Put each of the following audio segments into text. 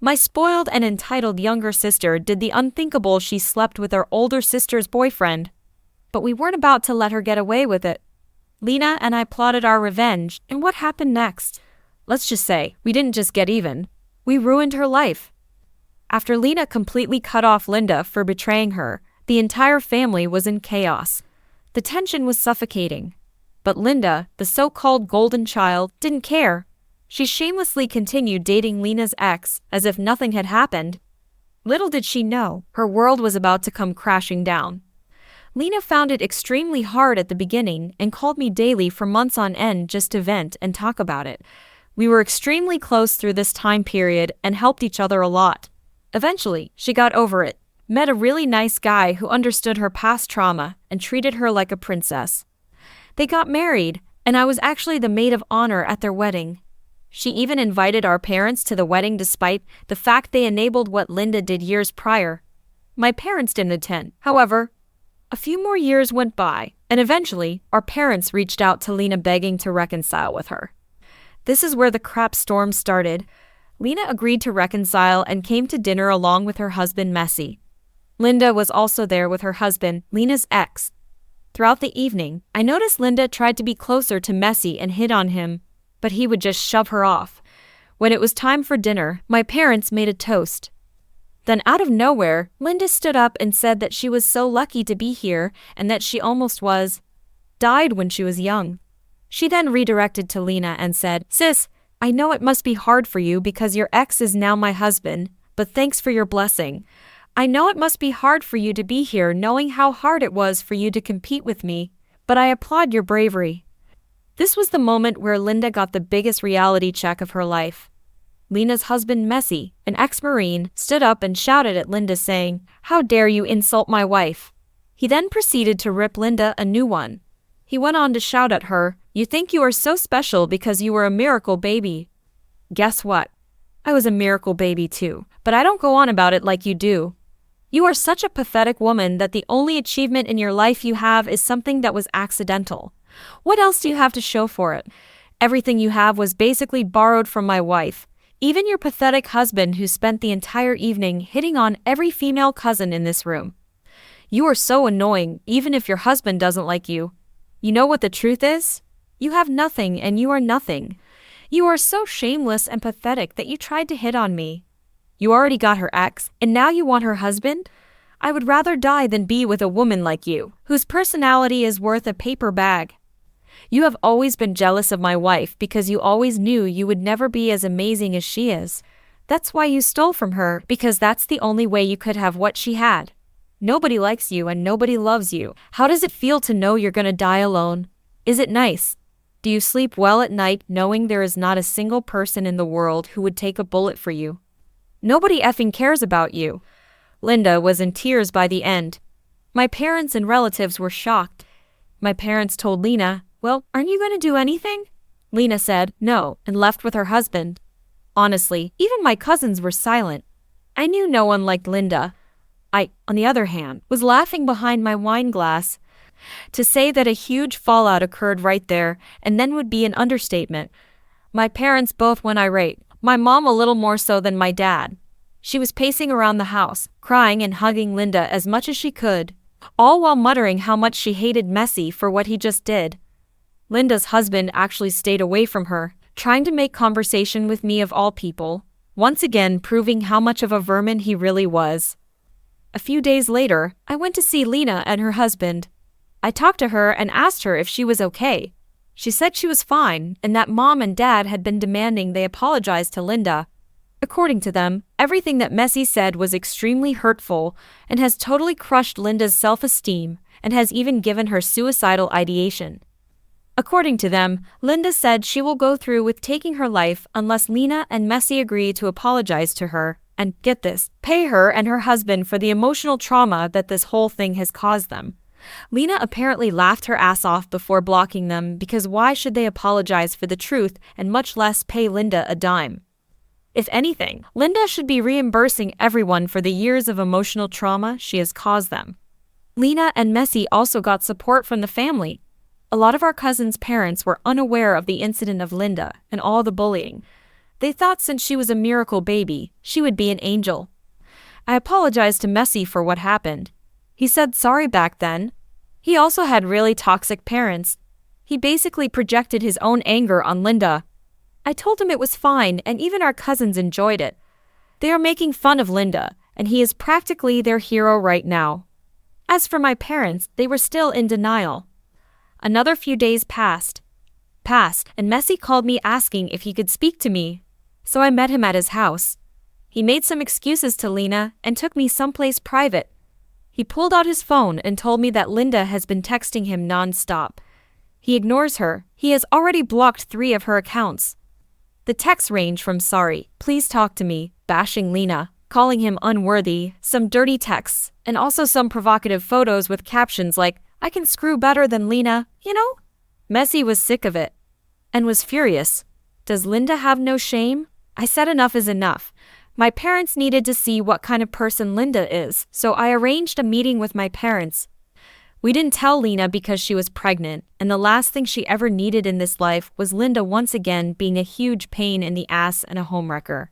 My spoiled and entitled younger sister did the unthinkable. She slept with her older sister's boyfriend. But we weren't about to let her get away with it. Lena and I plotted our revenge, and what happened next? Let's just say, we didn't just get even. We ruined her life. After Lena completely cut off Linda for betraying her, the entire family was in chaos. The tension was suffocating. But Linda, the so-called golden child, didn't care. She shamelessly continued dating Lena's ex as if nothing had happened. Little did she know, her world was about to come crashing down. Lena found it extremely hard at the beginning and called me daily for months on end just to vent and talk about it. We were extremely close through this time period and helped each other a lot. Eventually, she got over it, met a really nice guy who understood her past trauma and treated her like a princess. They got married, and I was actually the maid of honor at their wedding. She even invited our parents to the wedding despite the fact they enabled what Linda did years prior. My parents didn't attend, however. A few more years went by, and eventually, our parents reached out to Lena begging to reconcile with her. This is where the crap storm started. Lena agreed to reconcile and came to dinner along with her husband Messi. Linda was also there with her husband, Lena's ex. Throughout the evening, I noticed Linda tried to be closer to Messi and hit on him, but he would just shove her off. When it was time for dinner, my parents made a toast. Then out of nowhere, Linda stood up and said that she was so lucky to be here and that she almost died when she was young. She then redirected to Lena and said, "Sis, I know it must be hard for you because your ex is now my husband, but thanks for your blessing. I know it must be hard for you to be here knowing how hard it was for you to compete with me, but I applaud your bravery." This was the moment where Linda got the biggest reality check of her life. Lena's husband Messi, an ex-Marine, stood up and shouted at Linda saying, "How dare you insult my wife?" He then proceeded to rip Linda a new one. He went on to shout at her, "You think you are so special because you were a miracle baby. Guess what? I was a miracle baby too, but I don't go on about it like you do. You are such a pathetic woman that the only achievement in your life you have is something that was accidental. What else do you have to show for it? Everything you have was basically borrowed from my wife. Even your pathetic husband who spent the entire evening hitting on every female cousin in this room. You are so annoying, even if your husband doesn't like you. You know what the truth is? You have nothing and you are nothing. You are so shameless and pathetic that you tried to hit on me. You already got her ex, and now you want her husband? I would rather die than be with a woman like you, whose personality is worth a paper bag. You have always been jealous of my wife because you always knew you would never be as amazing as she is. That's why you stole from her, because that's the only way you could have what she had. Nobody likes you and nobody loves you. How does it feel to know you're gonna die alone? Is it nice? Do you sleep well at night knowing there is not a single person in the world who would take a bullet for you? Nobody effing cares about you." Linda was in tears by the end. My parents and relatives were shocked. My parents told Lena, "Well, aren't you going to do anything?" Lena said, "No," and left with her husband. Honestly, even my cousins were silent. I knew no one liked Linda. I, on the other hand, was laughing behind my wine glass. To say that a huge fallout occurred right there and then would be an understatement. My parents both went irate, my mom a little more so than my dad. She was pacing around the house, crying and hugging Linda as much as she could, all while muttering how much she hated Messi for what he just did. Linda's husband actually stayed away from her, trying to make conversation with me of all people, once again proving how much of a vermin he really was. A few days later, I went to see Lena and her husband. I talked to her and asked her if she was okay. She said she was fine and that mom and dad had been demanding they apologize to Linda. According to them, everything that Messi said was extremely hurtful and has totally crushed Linda's self-esteem and has even given her suicidal ideation. According to them, Linda said she will go through with taking her life unless Lena and Messi agree to apologize to her and, get this, pay her and her husband for the emotional trauma that this whole thing has caused them. Lena apparently laughed her ass off before blocking them because why should they apologize for the truth and much less pay Linda a dime? If anything, Linda should be reimbursing everyone for the years of emotional trauma she has caused them. Lena and Messi also got support from the family. A lot of our cousins' parents were unaware of the incident of Linda and all the bullying. They thought since she was a miracle baby, she would be an angel. I apologized to Messi for what happened. He said sorry back then. He also had really toxic parents. He basically projected his own anger on Linda. I told him it was fine and even our cousins enjoyed it. They are making fun of Linda, and he is practically their hero right now. As for my parents, they were still in denial. Another few days passed, and Messi called me asking if he could speak to me. So I met him at his house. He made some excuses to Lena and took me someplace private. He pulled out his phone and told me that Linda has been texting him non-stop. He ignores her. He has already blocked 3 of her accounts. The texts range from sorry, please talk to me, bashing Lena, calling him unworthy, some dirty texts, and also some provocative photos with captions like, I can screw better than Lena, you know? Messi was sick of it and was furious. Does Linda have no shame? I said enough is enough. My parents needed to see what kind of person Linda is, so I arranged a meeting with my parents. We didn't tell Lena because she was pregnant, and the last thing she ever needed in this life was Linda once again being a huge pain in the ass and a homewrecker.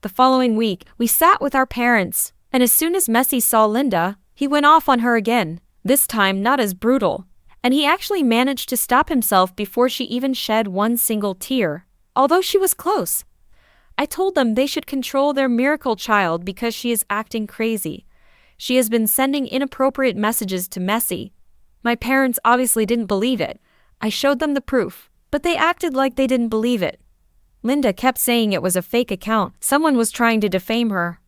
The following week, we sat with our parents, and as soon as Messi saw Linda, he went off on her again, this time not as brutal, and he actually managed to stop himself before she even shed one single tear, although she was close. I told them they should control their miracle child because she is acting crazy. She has been sending inappropriate messages to Messi. My parents obviously didn't believe it. I showed them the proof, but they acted like they didn't believe it. Linda kept saying it was a fake account. Someone was trying to defame her.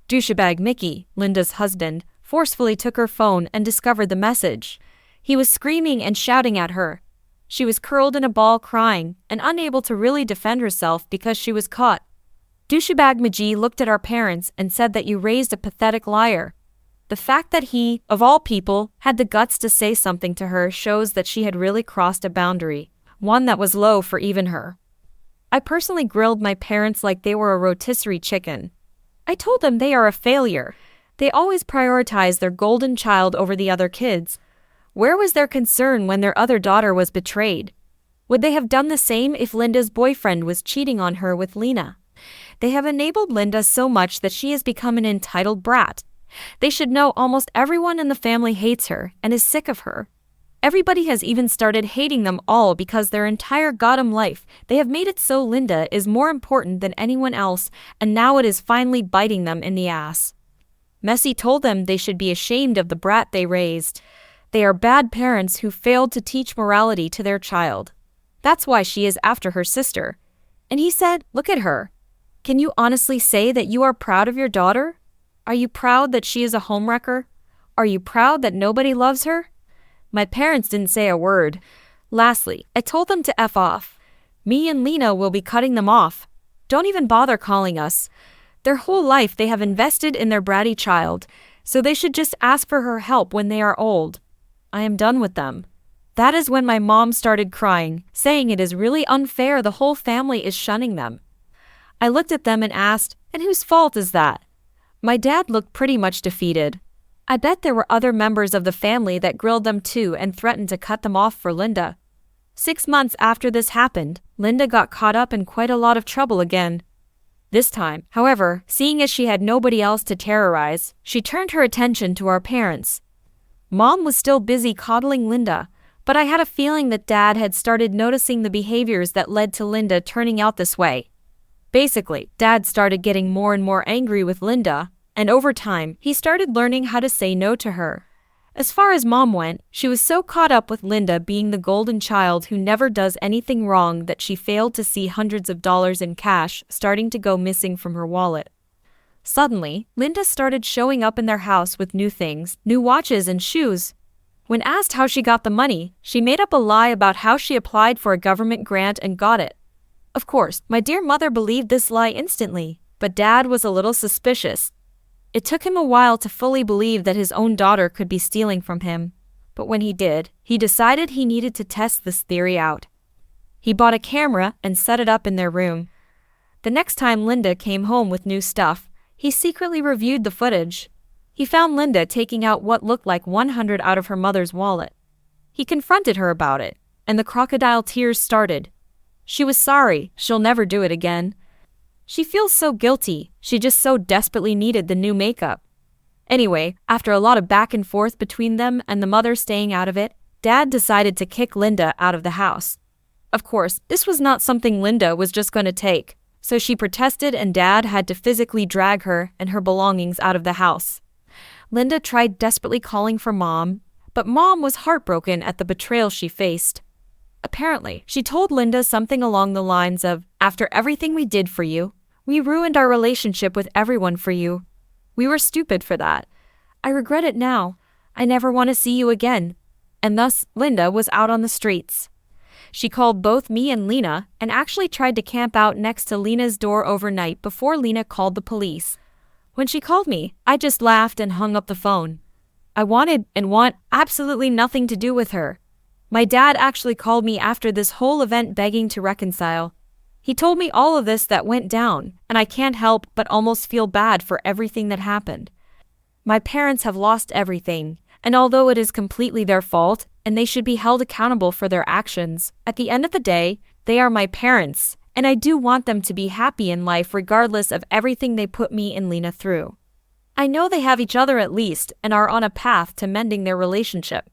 Douchebag Mickey, Linda's husband, forcefully took her phone and discovered the message. He was screaming and shouting at her. She was curled in a ball crying and unable to really defend herself because she was caught. Douchebag Majee looked at our parents and said that you raised a pathetic liar. The fact that he, of all people, had the guts to say something to her shows that she had really crossed a boundary, one that was low for even her. I personally grilled my parents like they were a rotisserie chicken. I told them they are a failure. They always prioritize their golden child over the other kids. Where was their concern when their other daughter was betrayed? Would they have done the same if Linda's boyfriend was cheating on her with Lena? They have enabled Linda so much that she has become an entitled brat. They should know almost everyone in the family hates her and is sick of her. Everybody has even started hating them all because their entire goddamn life, they have made it so Linda is more important than anyone else, and now it is finally biting them in the ass. Messi told them they should be ashamed of the brat they raised. They are bad parents who failed to teach morality to their child. That's why she is after her sister. And he said, look at her. Can you honestly say that you are proud of your daughter? Are you proud that she is a homewrecker? Are you proud that nobody loves her? My parents didn't say a word. Lastly, I told them to F off. Me and Lena will be cutting them off. Don't even bother calling us. Their whole life they have invested in their bratty child, so they should just ask for her help when they are old. I am done with them. That is when my mom started crying, saying it is really unfair the whole family is shunning them. I looked at them and asked, and whose fault is that? My dad looked pretty much defeated. I bet there were other members of the family that grilled them too and threatened to cut them off for Linda. 6 months after this happened, Linda got caught up in quite a lot of trouble again. This time, however, seeing as she had nobody else to terrorize, she turned her attention to our parents. Mom was still busy coddling Linda, but I had a feeling that Dad had started noticing the behaviors that led to Linda turning out this way. Basically, Dad started getting more and more angry with Linda, and over time, he started learning how to say no to her. As far as Mom went, she was so caught up with Linda being the golden child who never does anything wrong that she failed to see hundreds of dollars in cash starting to go missing from her wallet. Suddenly, Linda started showing up in their house with new things, new watches and shoes. When asked how she got the money, she made up a lie about how she applied for a government grant and got it. Of course, my dear mother believed this lie instantly, but Dad was a little suspicious. It took him a while to fully believe that his own daughter could be stealing from him. But when he did, he decided he needed to test this theory out. He bought a camera and set it up in their room. The next time Linda came home with new stuff, he secretly reviewed the footage. He found Linda taking out what looked like 100 out of her mother's wallet. He confronted her about it, and the crocodile tears started. She was sorry, she'll never do it again. She feels so guilty, she just so desperately needed the new makeup. Anyway, after a lot of back and forth between them and the mother staying out of it, Dad decided to kick Linda out of the house. Of course, this was not something Linda was just going to take, so she protested and Dad had to physically drag her and her belongings out of the house. Linda tried desperately calling for Mom, but Mom was heartbroken at the betrayal she faced. Apparently, she told Linda something along the lines of, "After everything we did for you, we ruined our relationship with everyone for you. We were stupid for that. I regret it now. I never want to see you again." And thus, Linda was out on the streets. She called both me and Lena and actually tried to camp out next to Lena's door overnight before Lena called the police. When she called me, I just laughed and hung up the phone. I wanted and want absolutely nothing to do with her. My dad actually called me after this whole event begging to reconcile. He told me all of this that went down, and I can't help but almost feel bad for everything that happened. My parents have lost everything, and although it is completely their fault, and they should be held accountable for their actions, at the end of the day, they are my parents, and I do want them to be happy in life regardless of everything they put me and Lena through. I know they have each other at least and are on a path to mending their relationship.